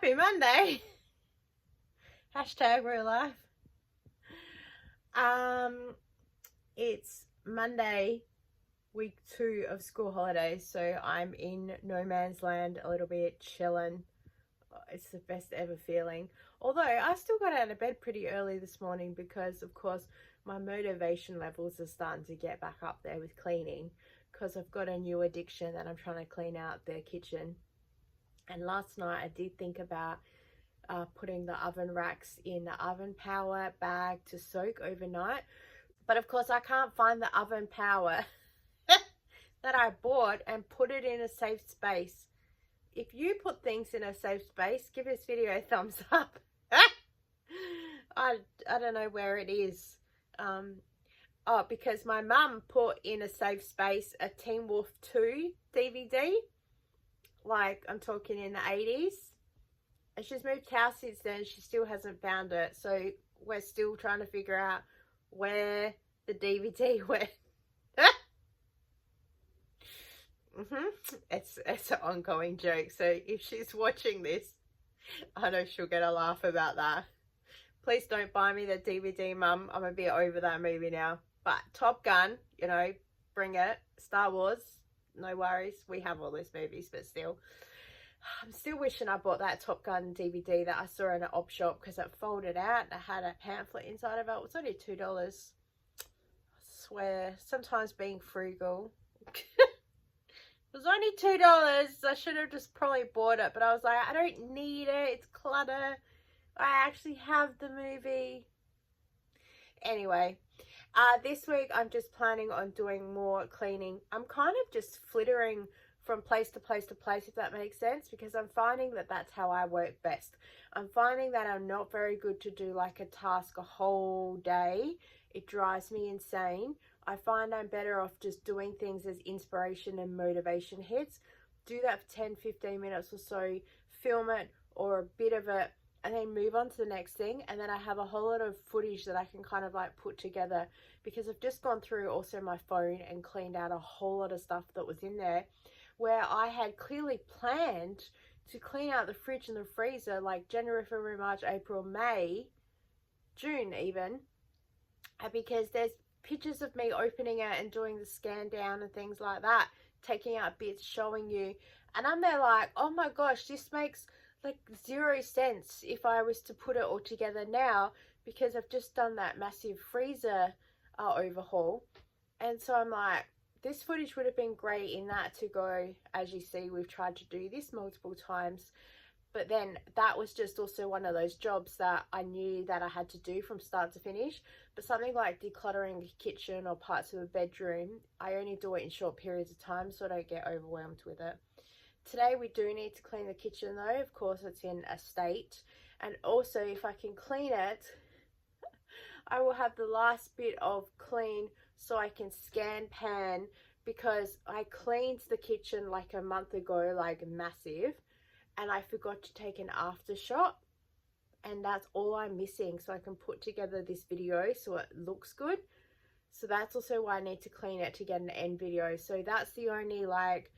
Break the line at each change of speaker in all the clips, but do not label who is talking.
Happy Monday. Hashtag real life. It's Monday, week 2 of school holidays, so I'm in no man's land a little bit, chilling. It's the best ever feeling. Although I still got out of bed pretty early this morning because, of course, my motivation levels are starting to get back up there with cleaning, because I've got a new addiction that I'm trying to clean out the kitchen. And last night I did think about putting the oven racks in the oven power bag to soak overnight. But of course I can't find the oven power that I bought and put it in a safe space. If you put things in a safe space, give this video a thumbs up. I don't know where it is. Oh, because my mum put in a safe space a Teen Wolf 2 DVD. Like, I'm talking in the 80s. And she's moved house since then. She still hasn't found it. So we're still trying to figure out where the DVD went. It's an ongoing joke. So if she's watching this, I know she'll get a laugh about that. Please don't buy me the DVD, Mum. I'm a bit over that movie now. But Top Gun, you know, bring it. Star Wars, no worries. We have all those movies, but still. I'm still wishing I bought that Top Gun DVD that I saw in an op shop, because it folded out and it had a pamphlet inside of it. It was only $2. I swear, sometimes being frugal. It was only $2. I should have just probably bought it, but I was like, I don't need it. It's clutter. I actually have the movie. Anyway, this week I'm just planning on doing more cleaning. I'm kind of just flittering from place to place to place, if that makes sense, because I'm finding that that's how I work best. I'm finding that I'm not very good to do like a task a whole day. It drives me insane. I find I'm better off just doing things as inspiration and motivation hits. Do that for 10-15 minutes or so, film it or a bit of it, and then move on to the next thing. And then I have a whole lot of footage that I can kind of like put together, because I've just gone through also my phone and cleaned out a whole lot of stuff that was in there, where I had clearly planned to clean out the fridge and the freezer like January, February, March, April, May, June even, because there's pictures of me opening it and doing the scan down and things like that, taking out bits, showing you, and I'm there like, oh my gosh, this makes like 0 sense if I was to put it all together now, because I've just done that massive freezer overhaul. And so I'm like, this footage would have been great in that to go, as you see, we've tried to do this multiple times. But then that was just also one of those jobs that I knew that I had to do from start to finish. But something like decluttering a kitchen or parts of a bedroom, I only do it in short periods of time, so I don't get overwhelmed with it. Today we do need to clean the kitchen though. Of course, it's in a state. And also, if I can clean it, I will have the last bit of clean so I can scan pan, because I cleaned the kitchen like a month ago, like massive, and I forgot to take an after shot, and that's all I'm missing, so I can put together this video so it looks good. So that's also why I need to clean it to get an end video. So that's the only like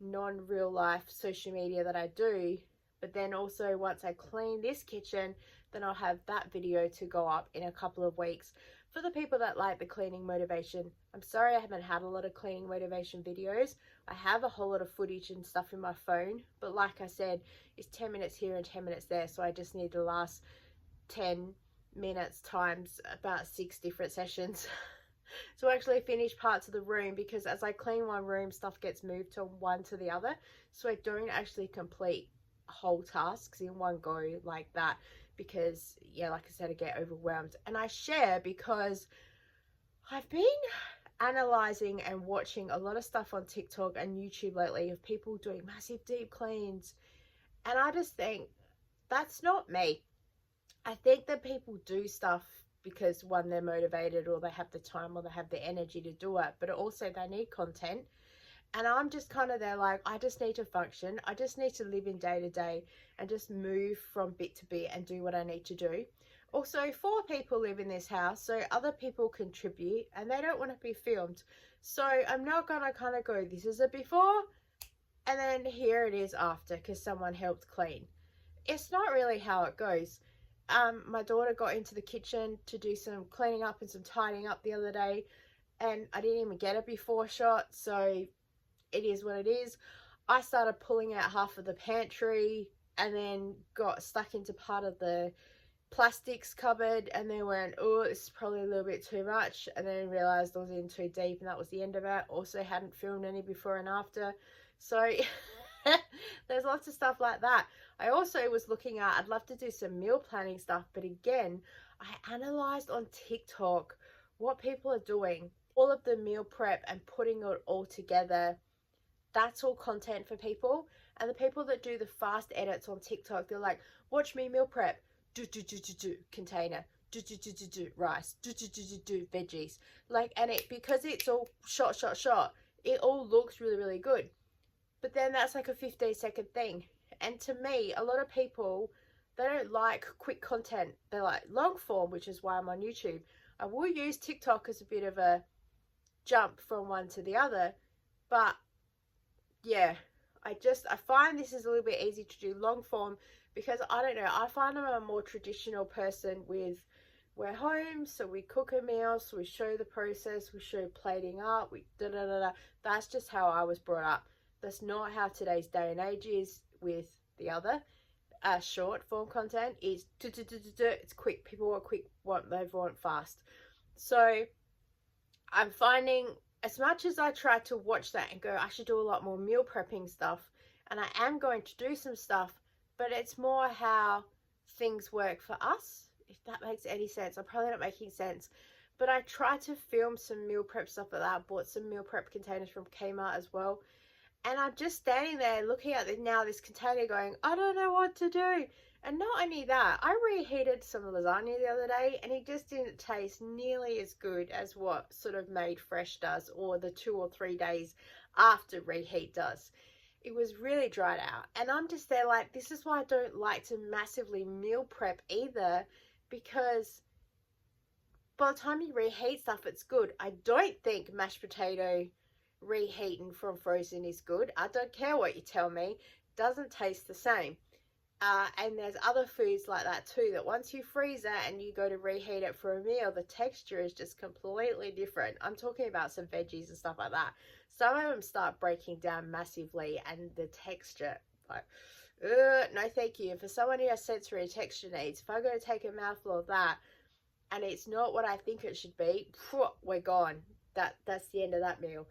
non-real life social media that I do. But then also, once I clean this kitchen, then I'll have that video to go up in a couple of weeks. For the people that like the cleaning motivation, I'm sorry I haven't had a lot of cleaning motivation videos. I have a whole lot of footage and stuff in my phone, but like I said, it's 10 minutes here and 10 minutes there, so I just need the last 10 minutes times about 6 different sessions to actually finish parts of the room, because as I clean one room, stuff gets moved to one to the other, so I don't actually complete whole tasks in one go like that, because yeah, like I said, I get overwhelmed. And I share because I've been analyzing and watching a lot of stuff on TikTok and YouTube lately of people doing massive deep cleans, and I just think that's not me. I think that people do stuff because one, they're motivated, or they have the time, or they have the energy to do it, but also they need content. And I'm just kind of there like, I just need to function. I just need to live in day to day and just move from bit to bit and do what I need to do. Also, 4 people live in this house, so other people contribute and they don't want to be filmed. So I'm not going to kind of go, this is a before and then here it is after, because someone helped clean. it's not really how it goes. My daughter got into the kitchen to do some cleaning up and some tidying up the other day, and I didn't even get a before shot, so it is what it is. I started pulling out half of the pantry and then got stuck into part of the plastics cupboard, and then went, oh, it's probably a little bit too much, and then realized I was in too deep, and that was the end of it. Also hadn't filmed any before and after, so there's lots of stuff like that. I also was looking at, I'd love to do some meal planning stuff, but again, I analyzed on TikTok what people are doing, all of the meal prep and putting it all together. That's all content for people. And the people that do the fast edits on TikTok, they're like, watch me meal prep, container, rice, veggies, like, and it, because it's all shot, it all looks really good, but then that's like a 15-second thing. And to me, a lot of people, they don't like quick content, they like long form, which is why I'm on YouTube. I will use TikTok as a bit of a jump from one to the other, but yeah, I find this is a little bit easy to do long form, because I don't know, I find I'm a more traditional person with, we're home, so we cook a meal, so we show the process, we show plating up, we That's just how I was brought up. That's not how today's day and age is with the other short form content. Is it's quick. People want quick, they want fast. So I'm finding, as much as I try to watch that and go, I should do a lot more meal prepping stuff, and I am going to do some stuff, but it's more how things work for us, if that makes any sense. I'm probably not making sense, but I tried to film some meal prep stuff like that. I bought some meal prep containers from Kmart as well, and I'm just standing there looking at this container going, I don't know what to do. And not only that, I reheated some lasagna the other day, and it just didn't taste nearly as good as what sort of made fresh does, or the 2 or 3 days after reheat does. It was really dried out, and I'm just there like, this is why I don't like to massively meal prep either, because by the time you reheat stuff, it's good. I don't think mashed potato reheating from frozen is good. I don't care what you tell me, it doesn't taste the same. And there's other foods like that too, that once you freeze it and you go to reheat it for a meal, the texture is just completely different. I'm talking about some veggies and stuff like that. Some of them start breaking down massively, and the texture, like, no thank you. For someone who has sensory texture needs, if I go to take a mouthful of that and it's not what I think it should be, we're gone. That's the end of that meal.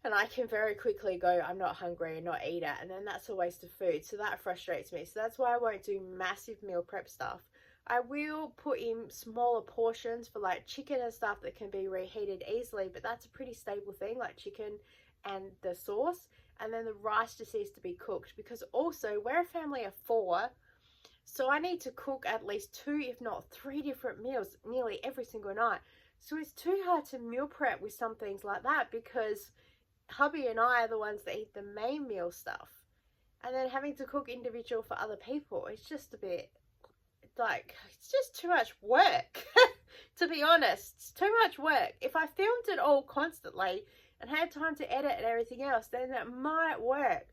And I can very quickly go, I'm not hungry, and not eat it, and then that's a waste of food. So that frustrates me. So that's why I won't do massive meal prep stuff. I will put in smaller portions for like chicken and stuff that can be reheated easily, but that's a pretty stable thing, like chicken and the sauce. And then the rice just needs to be cooked, because also we're a family of 4, so I need to cook at least 2, if not 3 different meals nearly every single night. So it's too hard to meal prep with some things like that, because hubby and I are the ones that eat the main meal stuff, and then having to cook individual for other people, it's just a bit like, it's just too much work. To be honest, it's too much work. If I filmed it all constantly and had time to edit and everything else, then that might work.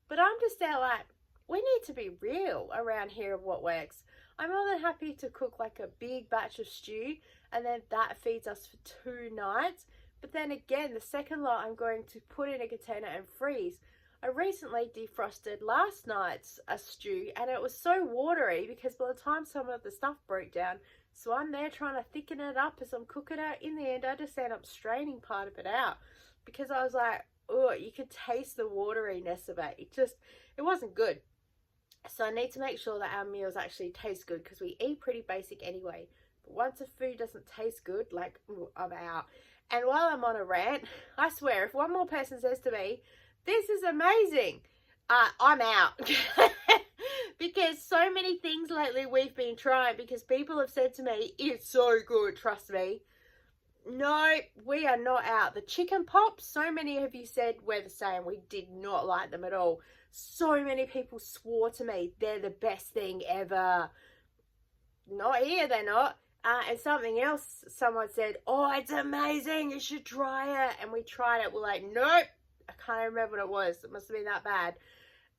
But I'm just there like, we need to be real around here of what works. I'm more than happy to cook like a big batch of stew, and then that feeds us for 2 nights. But then again, the second lot I'm going to put in a container and freeze. I recently defrosted last night's stew, and it was so watery because by the time some of the stuff broke down, so I'm there trying to thicken it up as I'm cooking it. In the end, I just ended up straining part of it out, because I was like, oh, you could taste the wateriness of it. It wasn't good. So I need to make sure that our meals actually taste good, because we eat pretty basic anyway. But once a food doesn't taste good, like, ooh, I'm out. And while I'm on a rant, I swear, if one more person says to me, this is amazing, I'm out. Because so many things lately we've been trying, because people have said to me, it's so good, trust me. No, we are not out. The chicken pops, so many of you said we're the same. We did not like them at all. So many people swore to me they're the best thing ever. Not here, they're not. And something else, someone said, oh, it's amazing, you should try it. And we tried it. We're like, nope. I can't remember what it was. It must have been that bad.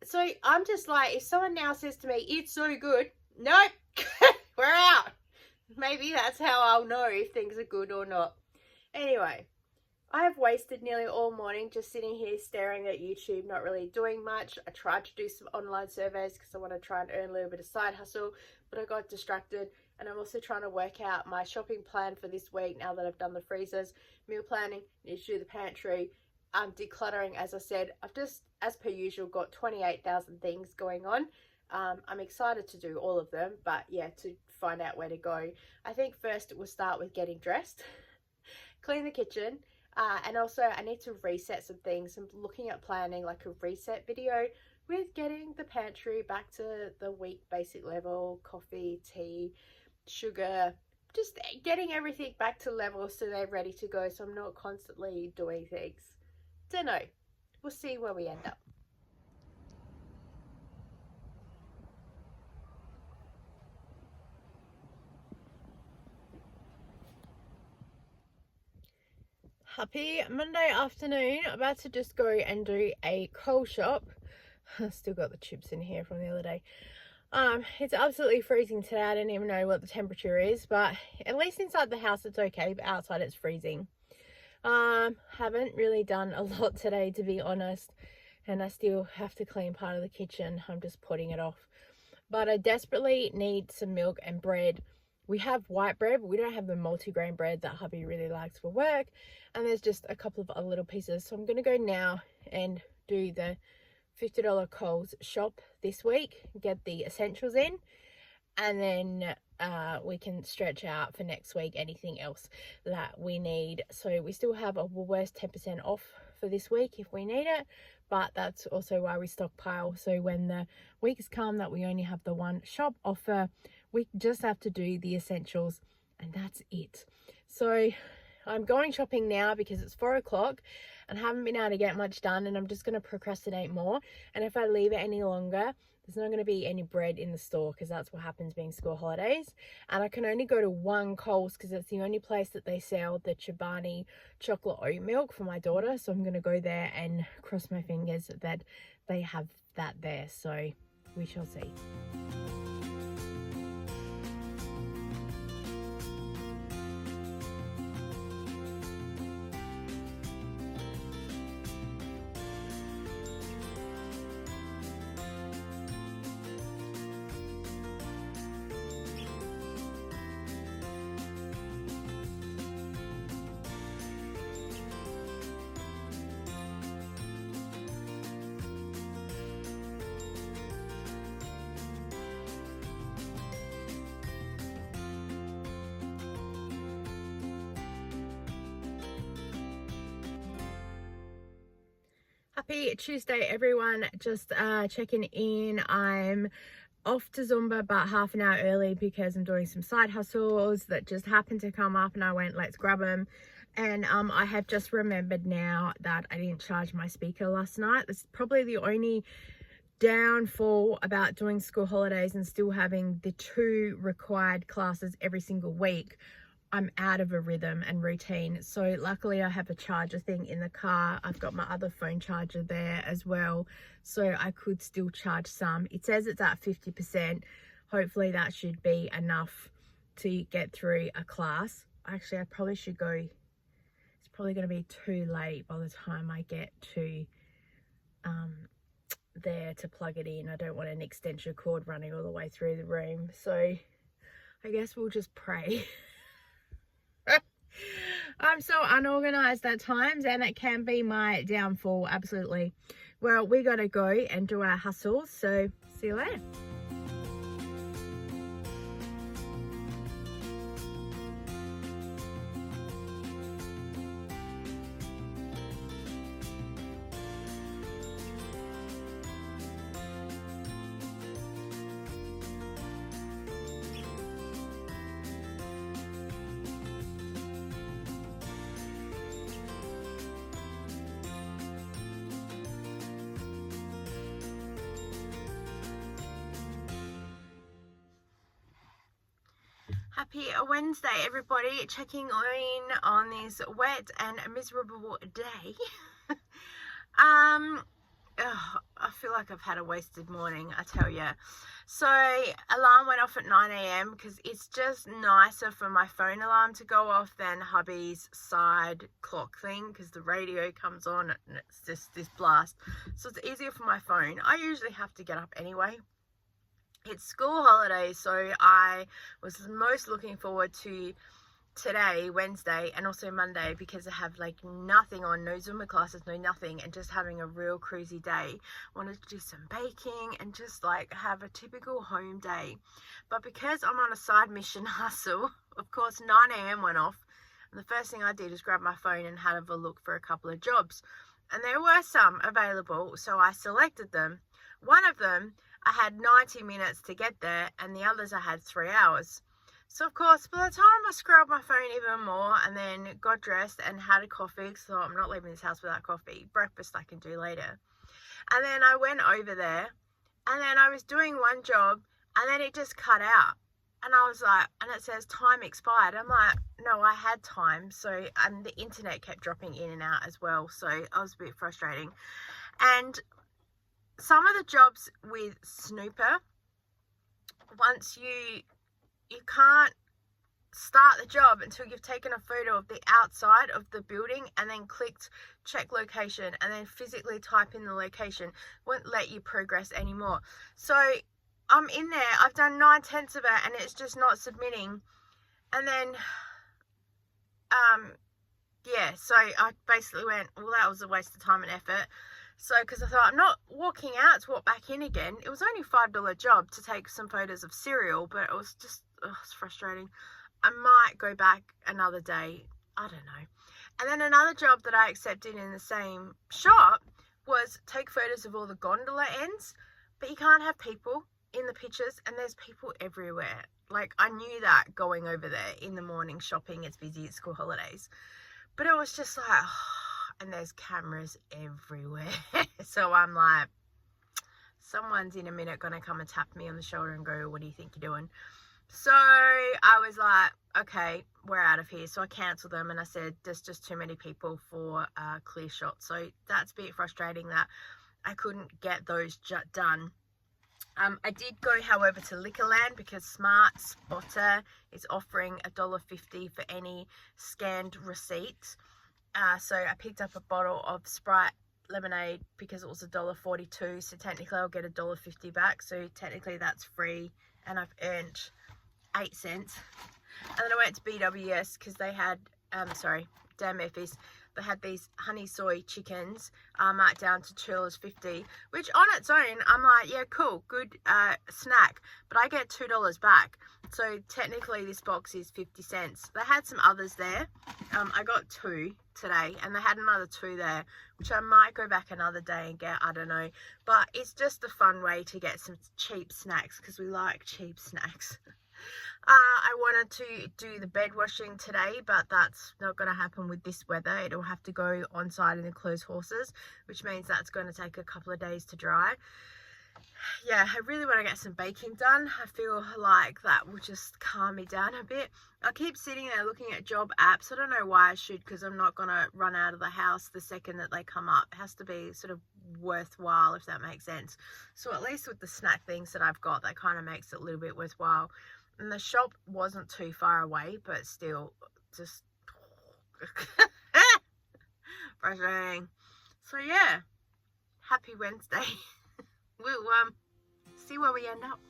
So I'm just like, if someone now says to me, it's so good, nope, we're out. Maybe that's how I'll know if things are good or not. Anyway, I have wasted nearly all morning just sitting here staring at YouTube, not really doing much. I tried to do some online surveys because I want to try and earn a little bit of side hustle, but I got distracted. And I'm also trying to work out my shopping plan for this week now that I've done the freezers, meal planning, need to do the pantry, decluttering. As I said, I've just, as per usual, got 28,000 things going on. I'm excited to do all of them, but yeah, to find out where to go. I think first we'll start with getting dressed, clean the kitchen, and also I need to reset some things. I'm looking at planning like a reset video with getting the pantry back to the week basic level, coffee, tea, sugar, just getting everything back to level so they're ready to go, so I'm not constantly doing things. Don't know. We'll see where we end up. Happy Monday afternoon. About to just go and do a coal shop. Still got the chips in here from the other day. It's absolutely freezing today. I don't even know what the temperature is, but at least inside the house it's okay, but outside it's freezing. Haven't really done a lot today, to be honest, and I still have to clean part of the kitchen. I'm just putting it off, but I desperately need some milk and bread. We have white bread, but we don't have the multigrain bread that hubby really likes for work, and there's just a couple of other little pieces. So I'm going to go now and do the $50 Coles shop this week, get the essentials in, and then we can stretch out for next week anything else that we need. So we still have a Woolworths 10% off for this week if we need it, but that's also why we stockpile, so when the weeks come that we only have the one shop offer, we just have to do the essentials and that's it. So I'm going shopping now because it's 4 o'clock and haven't been able to get much done, and I'm just going to procrastinate more, and if I leave it any longer there's not going to be any bread in the store because that's what happens being school holidays. And I can only go to one Coles because it's the only place that they sell the Chobani chocolate oat milk for my daughter, so I'm going to go there and cross my fingers that they have that there. So we shall see. Happy Tuesday everyone, just checking in. I'm off to Zumba about half an hour early because I'm doing some side hustles that just happened to come up and I went, let's grab them. And I have just remembered now that I didn't charge my speaker last night. That's probably the only downfall about doing school holidays and still having the 2 required classes every single week. I'm out of a rhythm and routine. So luckily I have a charger thing in the car. I've got my other phone charger there as well, so I could still charge some. It says it's at 50%. Hopefully that should be enough to get through a class. Actually, I probably should go. It's probably going to be too late by the time I get to there to plug it in. I don't want an extension cord running all the way through the room, so I guess we'll just pray. I'm so unorganized at times, and it can be my downfall, absolutely. Well, we gotta go and do our hustles, so see you later. Happy Wednesday everybody, checking in on this wet and miserable day. I feel like I've had a wasted morning, I tell you. So alarm went off at 9 a.m. because it's just nicer for my phone alarm to go off than hubby's side clock thing, because the radio comes on and it's just this blast. So it's easier for my phone. I usually have to get up anyway. It's school holidays, so I was most looking forward to today, Wednesday, and also Monday, because I have like nothing on, no Zumba classes, no nothing, and just having a real cruisy day. Wanted to do some baking and just like have a typical home day. But because I'm on a side mission hustle, of course 9 a.m. went off, and the first thing I did is grab my phone and have a look for a couple of jobs, and there were some available, so I selected them. One of them I had 90 minutes to get there, and the others I had 3 hours. So, of course, by the time I scrubbed my phone even more and then got dressed and had a coffee, because I thought I'm not leaving this house without coffee. Breakfast I can do later. And then I went over there, and then I was doing one job, and then it just cut out. And I was like, and it says time expired. I'm like, no, I had time. So, and the internet kept dropping in and out as well. So, I was a bit frustrating. And some of the jobs with Snooper, once you can't start the job until you've taken a photo of the outside of the building and then clicked check location and then physically type in the location. Won't let you progress anymore. So I'm in there, I've done 9/10 of it, and it's just not submitting. And then yeah, so I basically went, well, that was a waste of time and effort. So, because I thought, I'm not walking out to walk back in again. It was only a $5 job to take some photos of cereal, but it was just, it's frustrating. I might go back another day. I don't know. And then another job that I accepted in the same shop was take photos of all the gondola ends, but you can't have people in the pictures, and there's people everywhere. Like, I knew that going over there in the morning shopping. It's busy at school holidays. But it was just like, and there's cameras everywhere. So I'm like, someone's in a minute going to come and tap me on the shoulder and go, what do you think you're doing? So I was like, okay, we're out of here. So I cancelled them, and I said, there's just too many people for a clear shot. So that's a bit frustrating that I couldn't get those done. I did go, however, to Liquorland because SmartSpotter is offering $1.50 for any scanned receipts. So I picked up a bottle of Sprite lemonade because it was $1.42. So technically I'll get $1.50 back. So technically that's free, and I've earned 8 cents. And then I went to BWS because they had, Dan Murphy's. They had these honey soy chickens marked down to $2.50, which on its own, I'm like, yeah, cool, good snack. But I get $2 back. So technically this box is 50 cents. They had some others there. I got 2 today, and they had another 2 there, which I might go back another day and get, I don't know. But it's just a fun way to get some cheap snacks, because we like cheap snacks. I wanted to do the bed washing today, but that's not going to happen with this weather. It'll have to go on site in the closed horses, which means that's going to take a couple of days to dry. Yeah, I really want to get some baking done. I feel like that will just calm me down a bit. I keep sitting there looking at job apps. I don't know why I should, because I'm not going to run out of the house the second that they come up. It has to be sort of worthwhile, if that makes sense. So at least with the snack things that I've got, that kind of makes it a little bit worthwhile. And the shop wasn't too far away, but still, just frustrating. So yeah, happy Wednesday. We'll see where we end up.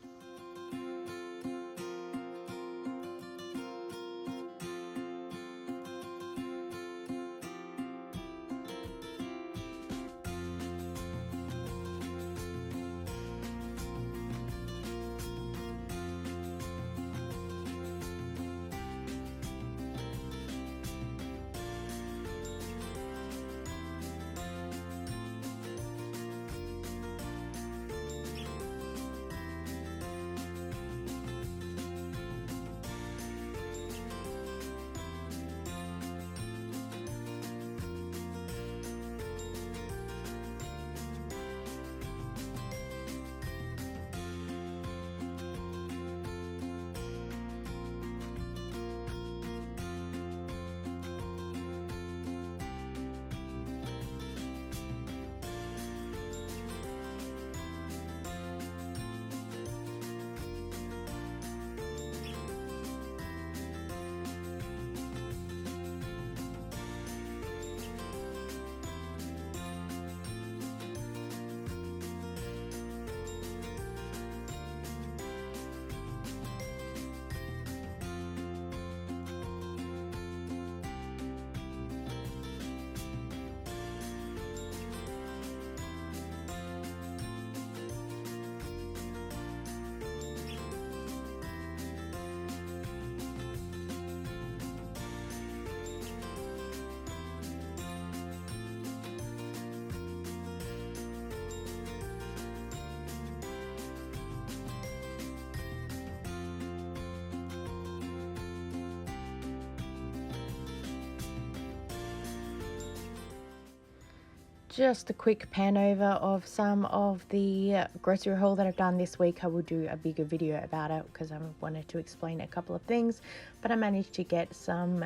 just a quick pan over of some of the grocery haul that I've done this week. I will do a bigger video about it because I wanted to explain a couple of things, but I managed to get some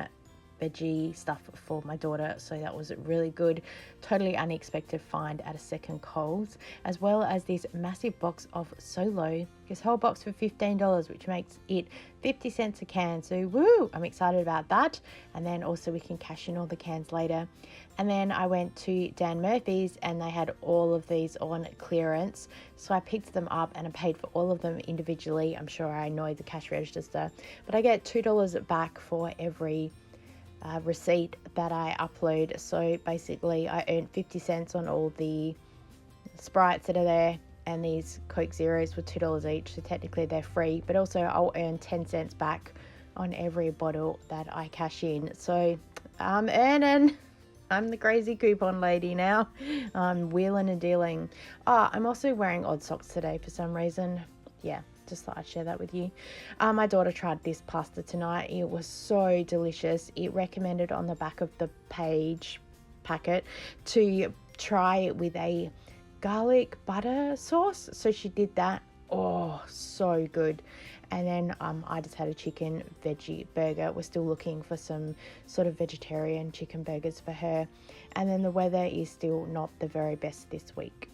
veggie stuff for my daughter, so that was really good. Totally unexpected find at a second Coles, as well as this massive box of Solo, this whole box for $15, which makes it 50 cents a can. So woo, I'm excited about that. And then also we can cash in all the cans later. And then I went to Dan Murphy's and they had all of these on clearance, so I picked them up and I paid for all of them individually. I'm sure I annoyed the cash register, but I get $2 back for every receipt that I upload. So basically I earned 50 cents on all the Sprites that are there, and these Coke Zeros were $2 each, so technically they're free, but also I'll earn 10 cents back on every bottle that I cash in. So I'm earning. I'm the crazy coupon lady now. I'm wheeling and dealing. I'm also wearing odd socks today for some reason. Yeah, just thought I'd share that with you. My daughter tried this pasta tonight. It was so delicious. It recommended on the back of the packet to try it with a garlic butter sauce. So she did that. Oh, so good. And then I just had a chicken veggie burger. We're still looking for some sort of vegetarian chicken burgers for her. And then the weather is still not the very best this week.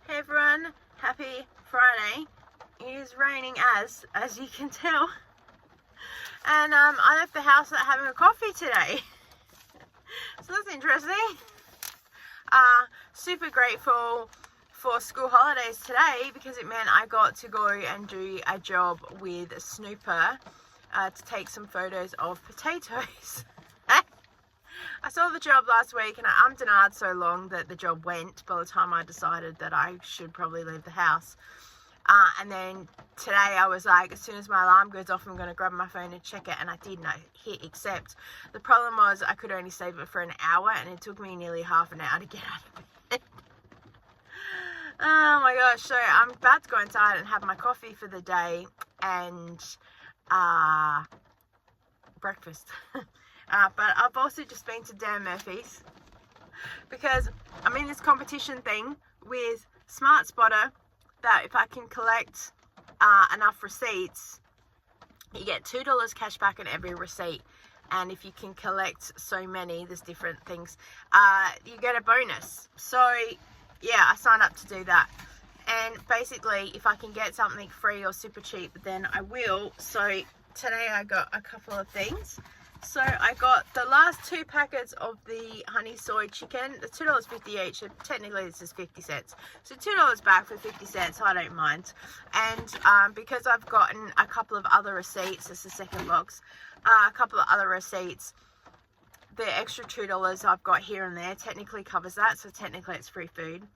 Hey everyone, happy Friday. It is raining as you can tell. And I left the house without having a coffee today. So that's interesting. Super grateful for school holidays today because it meant I got to go and do a job with Snooper to take some photos of potatoes. I saw the job last week and I ummed and ahed so long that the job went by the time I decided that I should probably leave the house. And then today I was like, as soon as my alarm goes off, I'm going to grab my phone and check it. And I did, and I hit accept. The problem was I could only save it for an hour, and it took me nearly half an hour to get out of bed. Oh my gosh. So I'm about to go inside and have my coffee for the day and breakfast. But I've also just been to Dan Murphy's because I'm in this competition thing with SmartSpotter that if I can collect enough receipts, you get $2 cash back on every receipt. And if you can collect so many, there's different things, you get a bonus. So yeah, I signed up to do that. And basically, if I can get something free or super cheap, then I will. So today I got a couple of things. So I got the last 2 packets of the honey soy chicken. The $2.50 each, so technically this is 50 cents. So $2 back for 50 cents, I don't mind. And because I've gotten a couple of other receipts, this is the second box, a couple of other receipts, the extra $2 I've got here and there technically covers that, so technically it's free food.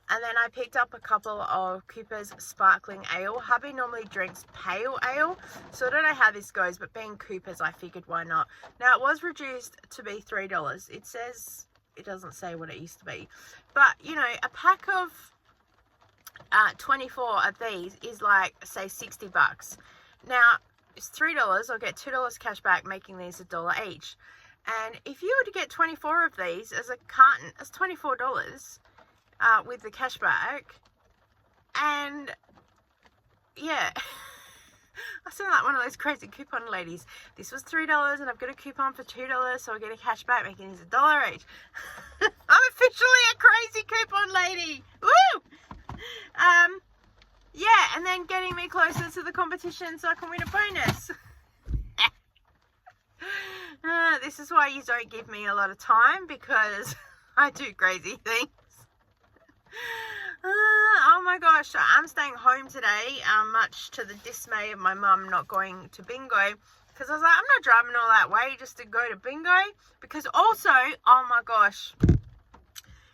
And then I picked up a couple of Cooper's Sparkling Ale. Hubby normally drinks pale ale, so I don't know how this goes, but being Cooper's, I figured why not. Now, it was reduced to be $3. It says, it doesn't say what it used to be. But, you know, a pack of 24 of these is like, say, 60 bucks. Now, it's $3. I'll get $2 cash back, making these $1 each. And if you were to get 24 of these as a carton, that's $24. With the cashback, and yeah, I sound like one of those crazy coupon ladies. This was $3 and I've got a coupon for $2, so I get a cashback, making these $1 each. I'm officially a crazy coupon lady. Woo! Yeah, and then getting me closer to the competition so I can win a bonus. This is why you don't give me a lot of time, because I do crazy things. Oh my gosh, I'm staying home today, much to the dismay of my mum not going to bingo, because I was like, I'm not driving all that way just to go to bingo. Because also, oh my gosh,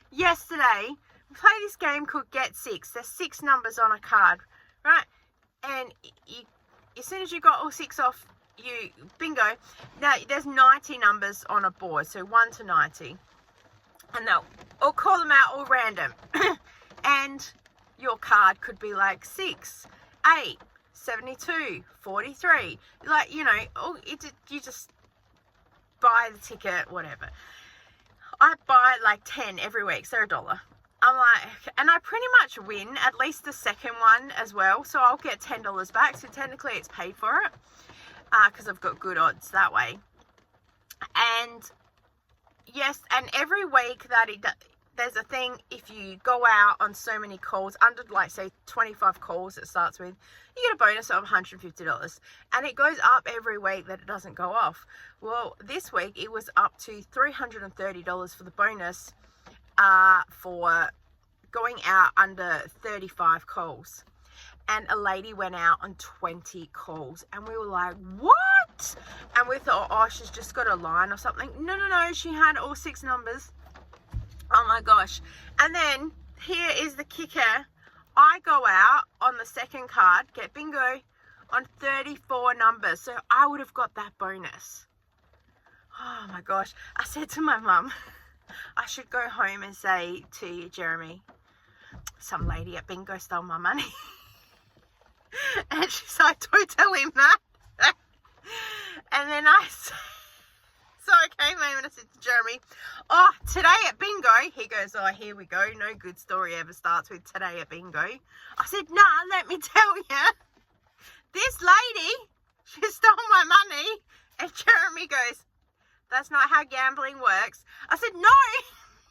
yesterday we played this game called Get 6. There's 6 numbers on a card, right? And you, as soon as you got all 6 off, you bingo. Now there's 90 numbers on a board, so 1 to 90. And they'll all call them out all random. And your card could be like 6, 8, 72, 43. Like, you know, you just buy the ticket, whatever. I buy like 10 every week, so $1. I'm like, and I pretty much win at least the second one as well, so I'll get $10 back. So technically it's paid for it, because I've got good odds that way. And yes, and every week that there's a thing, if you go out on so many calls, under like say 25 calls it starts with, you get a bonus of $150, and it goes up every week that it doesn't go off. Well, this week it was up to $330 for the bonus, for going out under 35 calls. And a lady went out on 20 calls, and we were like, what? And we thought, oh, she's just got a line or something. No, she had all 6 numbers. Oh my gosh. And then here is the kicker. I go out on the second card, get bingo on 34 numbers, so I would have got that bonus. Oh my gosh. I said to my mum, I should go home and say to Jeremy, some lady at bingo stole my money. And she's like, don't tell him that. And then so I came home and I said to Jeremy, oh, today at bingo. He goes, oh, here we go. No good story ever starts with today at bingo. I said, nah, let me tell you. This lady, she stole my money. And Jeremy goes, that's not how gambling works. I said, no,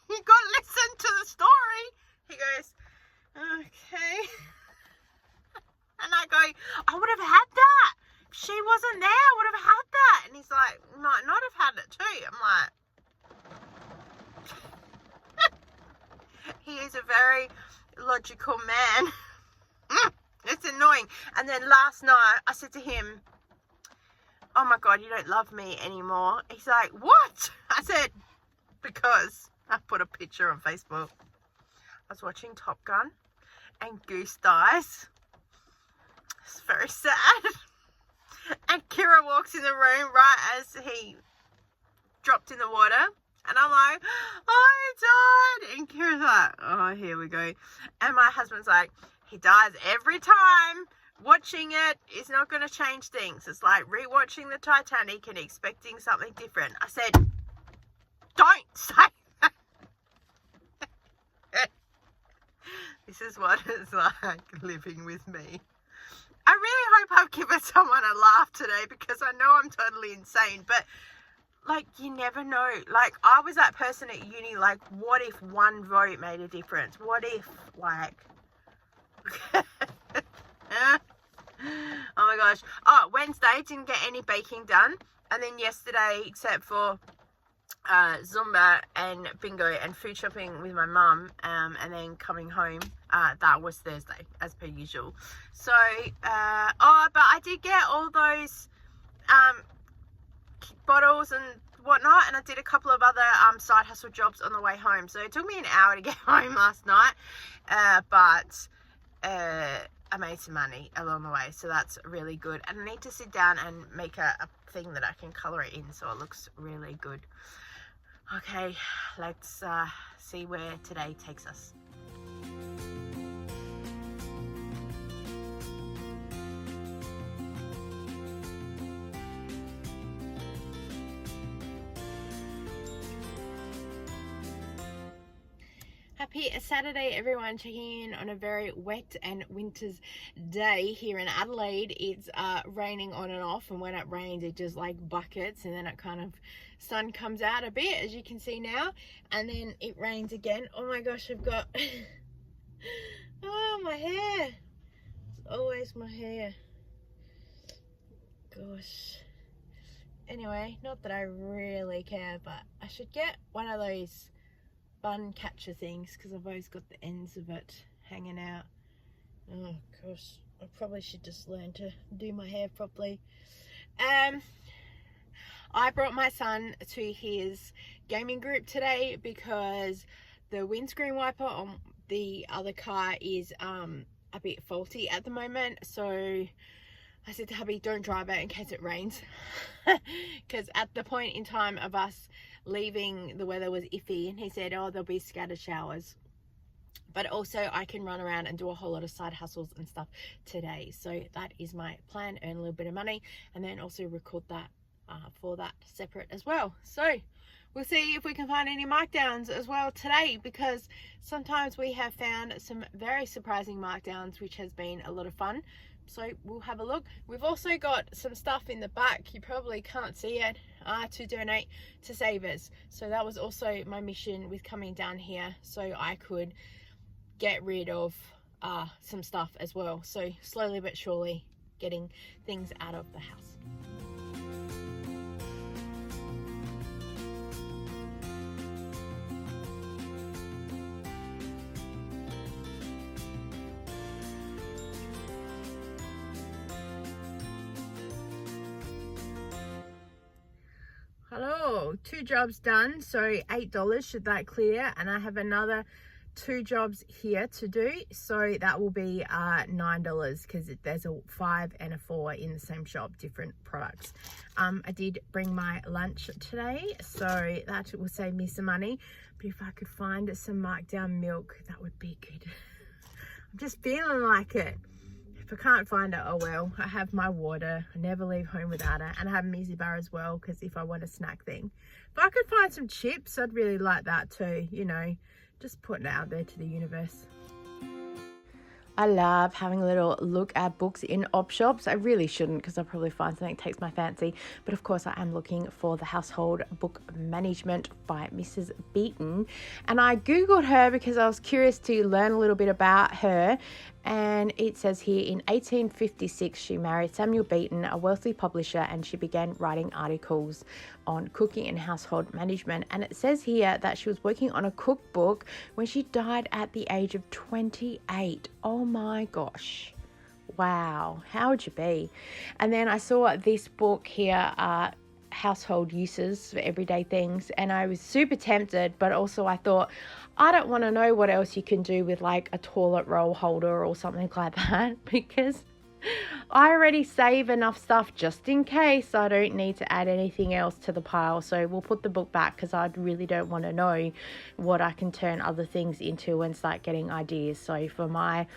you got to listen to the story. He goes, okay. And I go, I would have had that. If she wasn't there, I would have had that. And he's like, might not have had it too. I'm like, he is a very logical man. It's annoying. And then last night, I said to him, oh my God, you don't love me anymore. He's like, what? I said, because I put a picture on Facebook. I was watching Top Gun and Goose dies. It's very sad. And Kira walks in the room right as he dropped in the water. And I'm like, oh, he died. And Kira's like, oh, here we go. And my husband's like, he dies every time. Watching it is not going to change things. It's like rewatching the Titanic and expecting something different. I said, don't say that. This is what it's like living with me. I really hope I've given someone a laugh today, because I know I'm totally insane. But, like, you never know. Like, I was that person at uni, like, what if one vote made a difference? What if, like... Oh my gosh. Oh, Wednesday, didn't get any baking done. And then yesterday, except for Zumba and bingo and food shopping with my mum, and then coming home, that was Thursday, as per usual. So, but I did get all those bottles and whatnot, and I did a couple of other side hustle jobs on the way home. So it took me an hour to get home last night, but I made some money along the way, so that's really good. And I need to sit down and make a thing that I can colour it in so it looks really good. Okay, let's see where today takes us. Happy Saturday, everyone. Checking in on a very wet and winter's day here in Adelaide. It's raining on and off, and when it rains it just like buckets, and then it kind of sun comes out a bit, as you can see now, and then it rains again. Oh my gosh, I've got oh, my hair. It's always my hair. Gosh. Anyway, not that I really care, but I should get one of those bun catcher things, because I've always got the ends of it hanging out. Oh gosh, I probably should just learn to do my hair properly. I brought my son to his gaming group today because the windscreen wiper on the other car is a bit faulty at the moment. So I said to hubby, don't drive it in case it rains, because at the point in time of us leaving, the weather was iffy, and he said, oh, there'll be scattered showers, but also I can run around and do a whole lot of side hustles and stuff today. So that is my plan, earn a little bit of money and then also record that for that separate as well. So we'll see if we can find any markdowns as well today, because sometimes we have found some very surprising markdowns, which has been a lot of fun. So we'll have a look. We've also got some stuff in the back, you probably can't see it, to donate to Savers. So that was also my mission with coming down here, so I could get rid of some stuff as well. So slowly but surely getting things out of the house. Hello, 2 jobs done, so $8 should that clear, and I have another 2 jobs here to do, so that will be $9 because there's a 5 and a 4 in the same shop, different products. I did bring my lunch today, so that will save me some money, but if I could find some markdown milk, that would be good. I'm just feeling like it. If I can't find it, oh well. I have my water, I never leave home without it, and I have a Mizzy bar as well, because if I want a snack thing. If I could find some chips, I'd really like that too, you know, just putting it out there to the universe.
I love having a little look at books in op shops. I really shouldn't, because I'll probably find something that takes my fancy. But of course I am looking for The Household Book Management by Mrs. Beaton. And I Googled her because I was curious to learn a little bit about her. And it says here, in 1856, she married Samuel Beaton, a wealthy publisher, and she began writing articles on cooking and household management. And it says here that she was working on a cookbook when she died at the age of 28. Oh my gosh. Wow. How would you be? And then I saw this book here, household uses for everyday things, and I was super tempted, but also I thought, I don't want to know what else you can do with like a toilet roll holder or something like that, because I already save enough stuff just in case. I don't need to add anything else to the pile. So we'll put the book back, because I really don't want to know what I can turn other things into and start getting ideas. So for my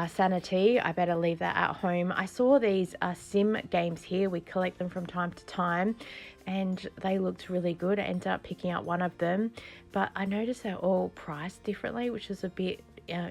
sanity, I better leave that at home. I saw these sim games here. We collect them from time to time, and they looked really good. I ended up picking out one of them, but I noticed they're all priced differently, which is a bit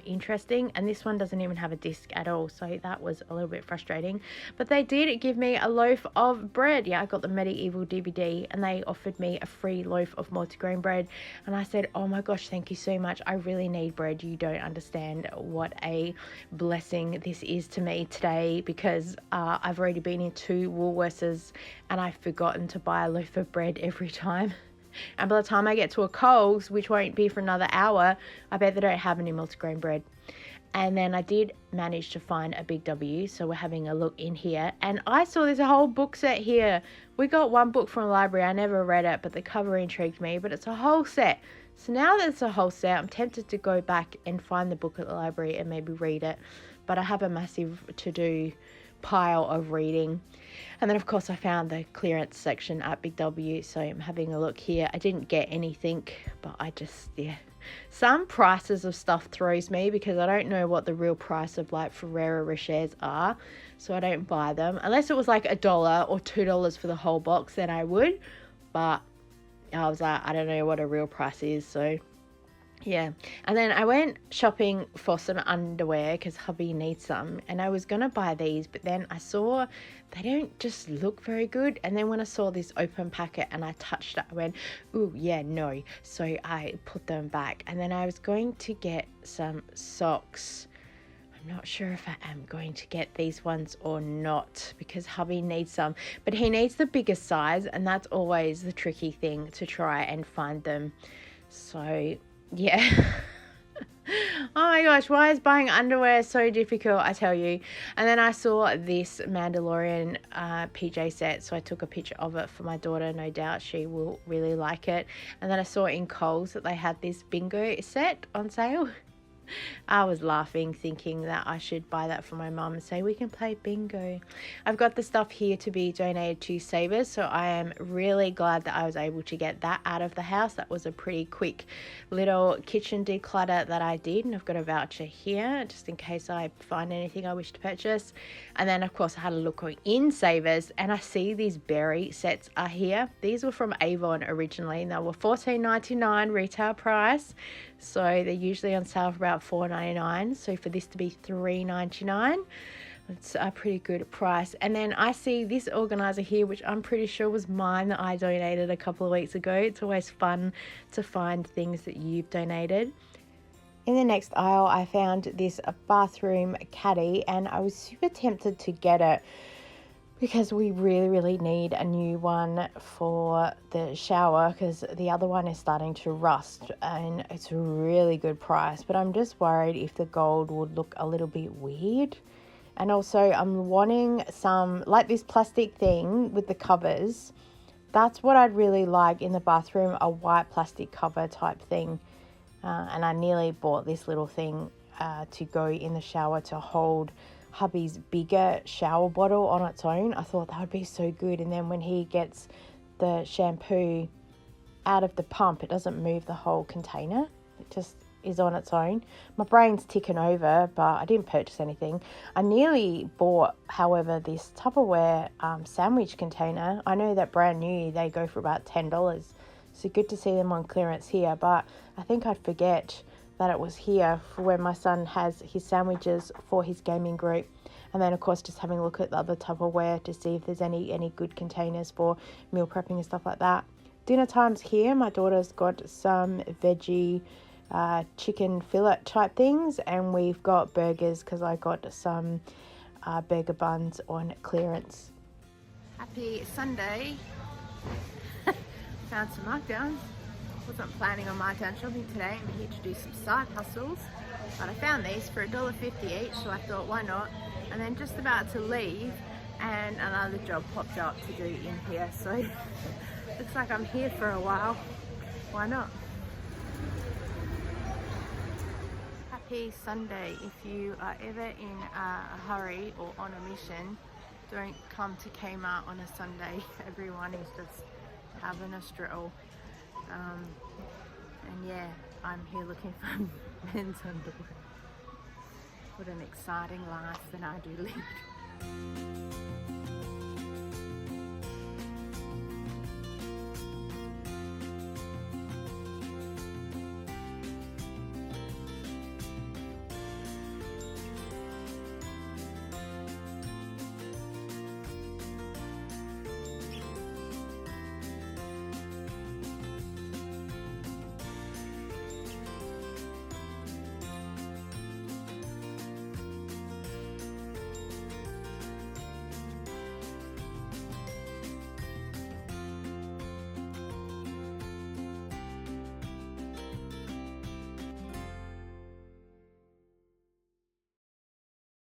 interesting, and this one doesn't even have a disc at all, so that was a little bit frustrating. But they did give me a loaf of bread. Yeah, I got the Medieval DVD, and they offered me a free loaf of multigrain bread, and I said, oh my gosh, thank you so much, I really need bread. You don't understand what a blessing this is to me today, because I've already been into Woolworths and I've forgotten to buy a loaf of bread every time. And by the time I get to a Coles, which won't be for another hour, I bet they don't have any multigrain bread. And then I did manage to find a Big W, so we're having a look in here. And I saw there's a whole book set here. We got one book from the library. I never read it, but the cover intrigued me. But it's a whole set. So now that it's a whole set, I'm tempted to go back and find the book at the library and maybe read it. But I have a massive to-do pile of reading. And then of course I found the clearance section at Big W, so I'm having a look here. I didn't get anything, but I just, yeah, some prices of stuff throws me, because I don't know what the real price of like Ferrero Rochers are, so I don't buy them unless it was like $1 or $2 for the whole box, then I would. But I was like, I don't know what a real price is, so yeah. And then I went shopping for some underwear because hubby needs some, and I was gonna buy these, but then I saw they don't just look very good. And then when I saw this open packet and I touched it, I went, ooh, yeah, no. So I put them back, and then I was going to get some socks. I'm not sure if I am going to get these ones or not, because hubby needs some, but he needs the biggest size, and that's always the tricky thing, to try and find them. So yeah. Oh my gosh, why is buying underwear so difficult, I tell you. And then I saw this Mandalorian PJ set, so I took a picture of it for my daughter. No doubt she will really like it. And then I saw in Coles that they had this bingo set on sale. I was laughing, thinking that I should buy that for my mum and say we can play bingo. I've got the stuff here to be donated to Savers, so I am really glad that I was able to get that out of the house. That was a pretty quick little kitchen declutter that I did, and I've got a voucher here just in case I find anything I wish to purchase. And then of course I had a look in Savers, and I see these berry sets are here. These were from Avon originally, and they were $14.99 retail price. So they're usually on sale for about $4.99. So for this to be $3.99, it's a pretty good price. And then I see this organizer here, which I'm pretty sure was mine, that I donated a couple of weeks ago. It's always fun to find things that you've donated. In the next aisle, I found this bathroom caddy, and I was super tempted to get it because we really need a new one for the shower, because the other one is starting to rust, and it's a really good price. But I'm just worried if the gold would look a little bit weird. And also I'm wanting some, like this plastic thing with the covers. That's what I'd really like in the bathroom, a white plastic cover type thing. And I nearly bought this little thing to go in the shower to hold hubby's bigger shower bottle on its own. I thought that would be so good. And then when he gets the shampoo out of the pump, it doesn't move the whole container. It just is on its own. My brain's ticking over, but I didn't purchase anything. I nearly bought, however, this Tupperware sandwich container. I know that brand new, they go for about $10. So good to see them on clearance here, but I think I'd forget that it was here for when my son has his sandwiches for his gaming group. And then of course just having a look at the other Tupperware to see if there's any good containers for meal prepping and stuff like that. Dinner time's here. My daughter's got some veggie chicken fillet type things, and we've got burgers because I got some burger buns on clearance. Happy Sunday. Found some Markdowns. Wasn't planning on Markdown shopping today. I'm here to do some side hustles, but I found these for $1.50 each, so I thought why not. And then just about to leave, and another job popped up to do in here, so looks like I'm here for a while. Why not? Happy Sunday. If you are ever in a hurry or on a mission, don't come to Kmart on a Sunday. Everyone is just having a stroll. And yeah, I'm here looking for men's underwear. What an exciting life that I do lead.